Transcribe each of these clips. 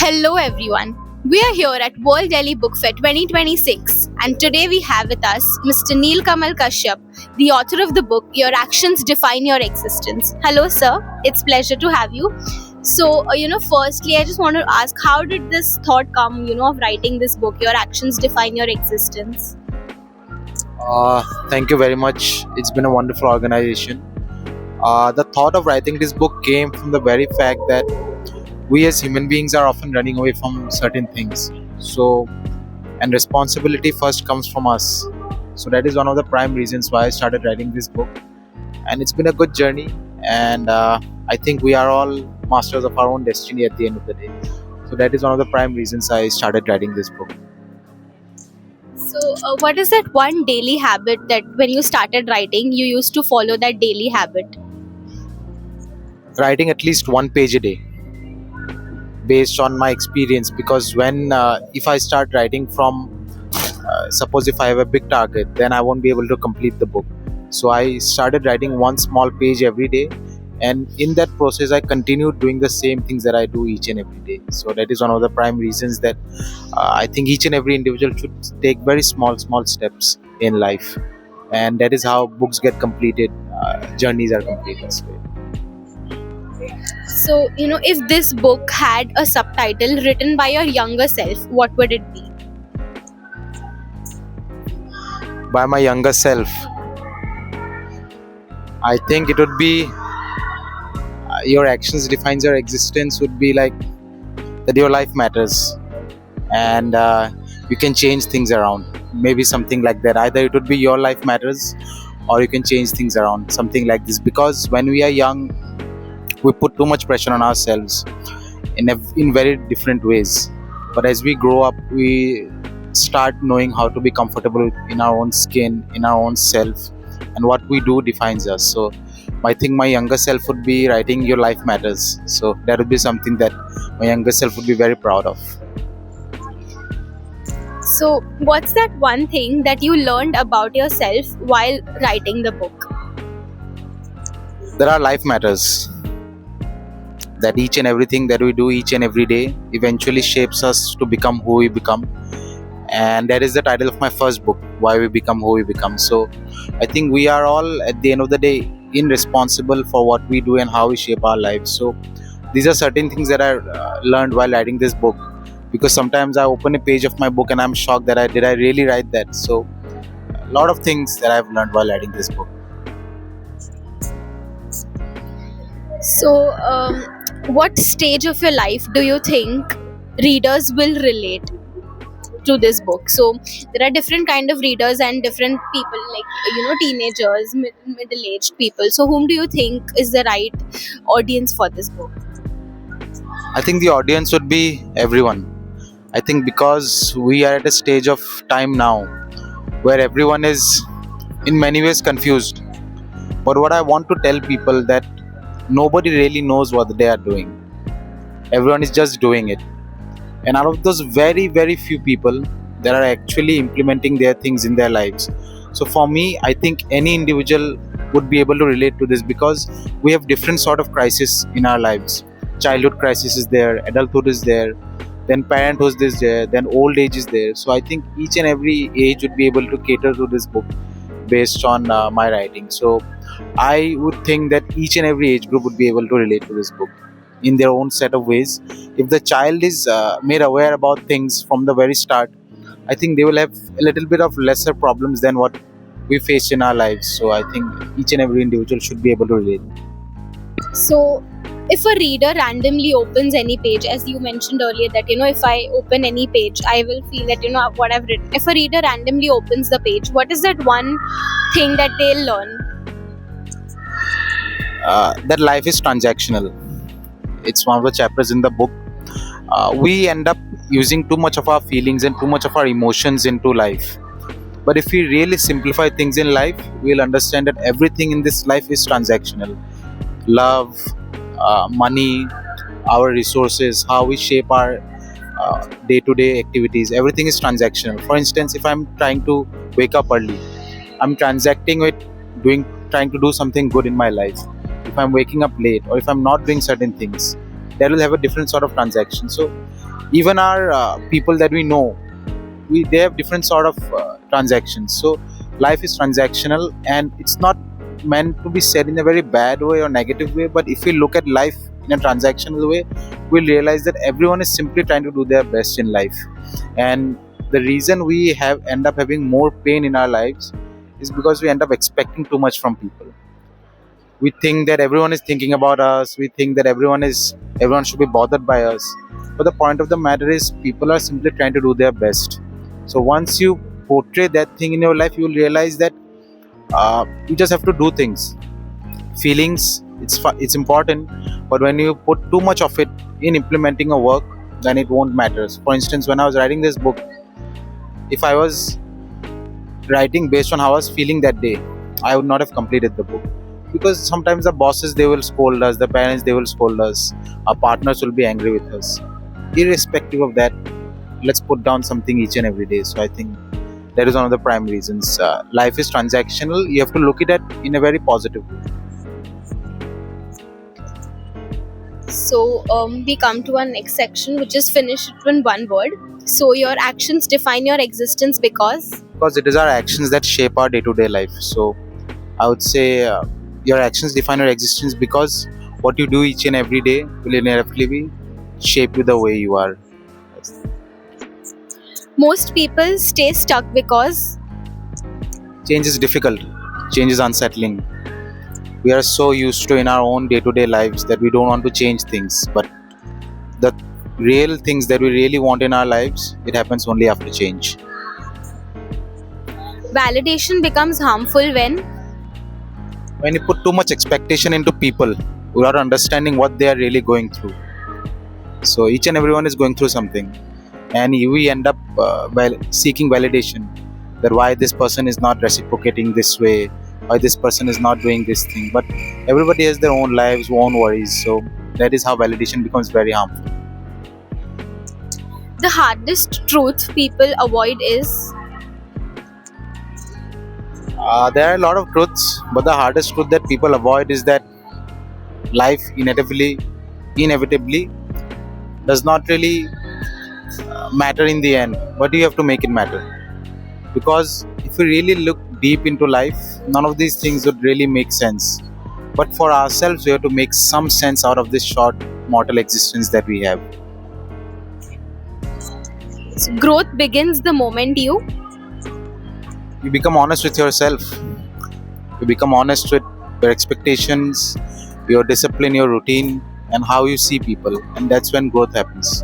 Hello everyone. We are here at World Delhi Book Fair 2026 and today we have with us Mr. Neel Kamal Kashyap, the author of the book Your Actions Define Your Existence. Hello sir, it's pleasure to have you. Firstly I just want to ask, how did this thought come, of writing this book, Your Actions Define Your Existence? Thank you very much. It's been a wonderful organization. The thought of writing this book came from the very fact that we as human beings are often running away from certain things. And responsibility first comes from us. So that is one of the prime reasons why I started writing this book. And it's been a good journey. And I think we are all masters of our own destiny at the end of the day. So that is one of the prime reasons I started writing this book. So, what is that one daily habit that when you started writing, you used to follow that daily habit? Writing at least one page a day, based on my experience, because when if I start writing from suppose if I have a big target, then I won't be able to complete the book. So I started writing one small page every day, and in that process I continued doing the same things that I do each and every day. So that is one of the prime reasons that I think each and every individual should take very small steps in life, and that is how books get completed, journeys are completed. So, if this book had a subtitle written by your younger self, what would it be? By my younger self, I think it would be your actions defines your existence. Would be like that your life matters, and you can change things around. Maybe something like that. Either it would be your life matters, or you can change things around. Something like this. Because when we are young, we put too much pressure on ourselves in very different ways. But as we grow up, we start knowing how to be comfortable in our own skin, in our own self, and what we do defines us. So I think my younger self would be writing Your Life Matters. So that would be something that my younger self would be very proud of. So, what's that one thing that you learned about yourself while writing the book? There are life matters. That each and everything that we do each and every day eventually shapes us to become who we become. And that is the title of my first book, Why We Become Who We Become. So I think we are all at the end of the day irresponsible for what we do and how we shape our lives. So these are certain things that I learned while writing this book, because sometimes I open a page of my book and I'm shocked that did I really write that. So a lot of things that I've learned while writing this book. So, what stage of your life do you think readers will relate to this book? So there are different kind of readers and different people, like teenagers, middle-aged people. So whom do you think is the right audience for this book? I think the audience would be everyone. I think because we are at a stage of time now where everyone is in many ways confused. But what I want to tell people that nobody really knows what they are doing. Everyone is just doing it. And out of those very, very few people that are actually implementing their things in their lives. So for me, I think any individual would be able to relate to this, because we have different sort of crises in our lives. Childhood crisis is there, adulthood is there, then parenthood is there, then old age is there. So I think each and every age would be able to cater to this book based on my writing. So I would think that each and every age group would be able to relate to this book in their own set of ways. If the child is made aware about things from the very start, I think they will have a little bit of lesser problems than what we face in our lives. So I think each and every individual should be able to relate. So if a reader randomly opens any page, as you mentioned earlier that if I open any page I will feel that what I've written. If a reader randomly opens the page, what is that one thing that they'll learn? That life is transactional. It's one of the chapters in the book. We end up using too much of our feelings and too much of our emotions into life. But if we really simplify things in life, we'll understand that everything in this life is transactional. Love, money, our resources, how we shape our day-to-day activities, everything is transactional. For instance, if I'm trying to wake up early, I'm transacting with trying to do something good in my life. If I'm waking up late or if I'm not doing certain things, that will have a different sort of transaction. So Even our people that we know, they have different sort of transactions. So life is transactional, and it's not meant to be said in a very bad way or negative way, but if we look at life in a transactional way, we'll realize that everyone is simply trying to do their best in life. And the reason we have end up having more pain in our lives is because we end up expecting too much from people. We think that everyone is thinking about us, we think that everyone should be bothered by us, but the point of the matter is people are simply trying to do their best. So once you portray that thing in your life, you will realize that you just have to do things. Feelings, it's important, but when you put too much of it in implementing a work, then it won't matter. For instance, when I was writing this book, if I was writing based on how I was feeling that day, I would not have completed the book. Because sometimes the bosses, they will scold us, the parents, they will scold us, our partners will be angry with us. Irrespective of that, let's put down something each and every day. So I think that is one of the prime reasons. Life is transactional. You have to look at it in a very positive way. So we come to our next section, which is finish it in one word. So your actions define your existence because Because it is our actions that shape our day-to-day life. So I would say your actions define your existence, because what you do each and every day will inevitably be shaped with the way you are. most people stay stuck because Change is difficult. Change is unsettling. We are so used to in our own day-to-day lives that we don't want to change things. But the real things that we really want in our lives, it happens only after change. validation becomes harmful When you put too much expectation into people without understanding what they are really going through. So each and everyone is going through something, and we end up seeking validation, that why this person is not reciprocating this way, why this person is not doing this thing. But everybody has their own lives, own worries. So that is how validation becomes very harmful. the hardest truth people avoid is There are a lot of truths, but the hardest truth that people avoid is that life inevitably does not really matter in the end, but you have to make it matter. Because if we really look deep into life, none of these things would really make sense. But for ourselves, we have to make some sense out of this short mortal existence that we have. growth begins the moment You become honest with yourself, you become honest with your expectations, your discipline, your routine, and how you see people, and that's when growth happens.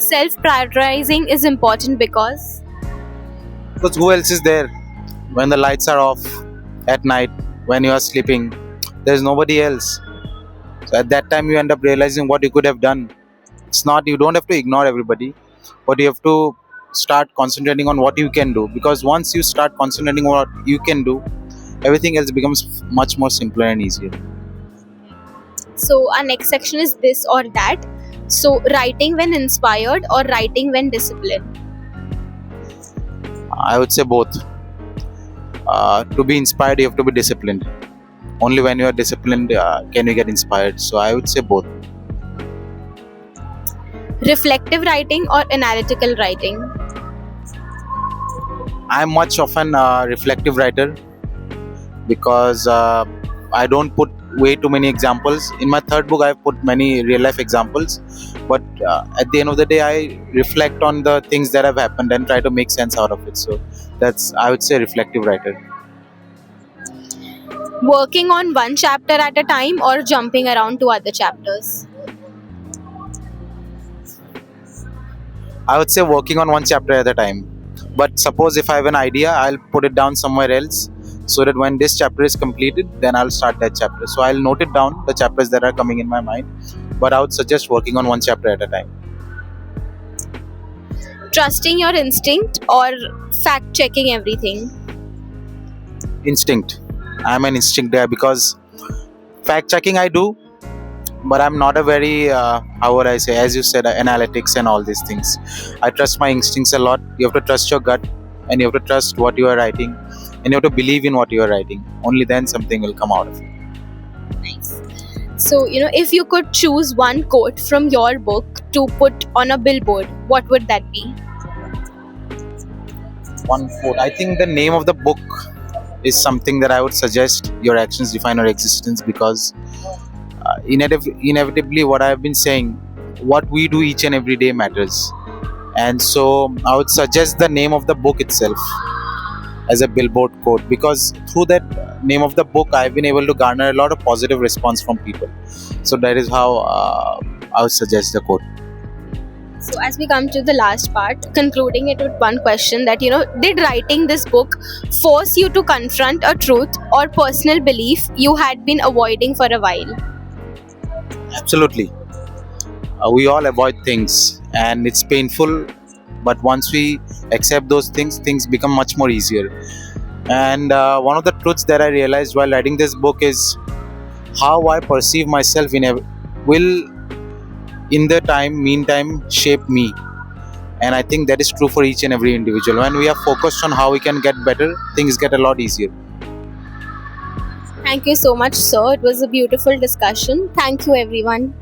self-prioritizing is important because Because who else is there when the lights are off at night, when you are sleeping? There's nobody else. So at that time, you end up realizing what you could have done. It's not, you don't have to ignore everybody, but you have to start concentrating on what you can do. Because once you start concentrating on what you can do, everything else becomes much more simpler and easier. so our next section is this or that. So writing when inspired or writing when disciplined. I would say both. To be inspired, you have to be disciplined. Only when you are disciplined can you get inspired. So I would say both. Reflective writing or analytical writing. I'm much of an reflective writer, because I don't put way too many examples. In my third book, I've put many real life examples, but at the end of the day, I reflect on the things that have happened and try to make sense out of it. So that's, I would say, reflective writer. Working on one chapter at a time or jumping around to other chapters. I would say working on one chapter at a time. But suppose if I have an idea, I'll put it down somewhere else, so that when this chapter is completed, then I'll start that chapter. So I'll note it down, the chapters that are coming in my mind, but I would suggest working on one chapter at a time. Trusting your instinct or fact checking everything. Instinct. I'm an instinct guy, because fact checking I do, but I'm not a very, how would I say, as you said, analytics and all these things. I trust my instincts a lot. You have to trust your gut, and you have to trust what you are writing, and you have to believe in what you are writing. Only then something will come out of it. Nice. So, if you could choose one quote from your book to put on a billboard, what would that be? One quote. I think the name of the book is something that I would suggest: your actions define your existence, because inevitably, what I've been saying, what we do each and every day matters. And so I would suggest the name of the book itself as a billboard quote, because through that name of the book, I've been able to garner a lot of positive response from people. So that is how I would suggest the quote. So, as we come to the last part, concluding it with one question that, did writing this book force you to confront a truth or personal belief you had been avoiding for a while? Absolutely. We all avoid things and it's painful, but once we accept those things, things become much more easier. And one of the truths that I realized while writing this book is how I perceive myself will in the meantime shape me. And I think that is true for each and every individual. When we are focused on how we can get better, things get a lot easier. Thank you so much, sir. It was a beautiful discussion. Thank you, everyone.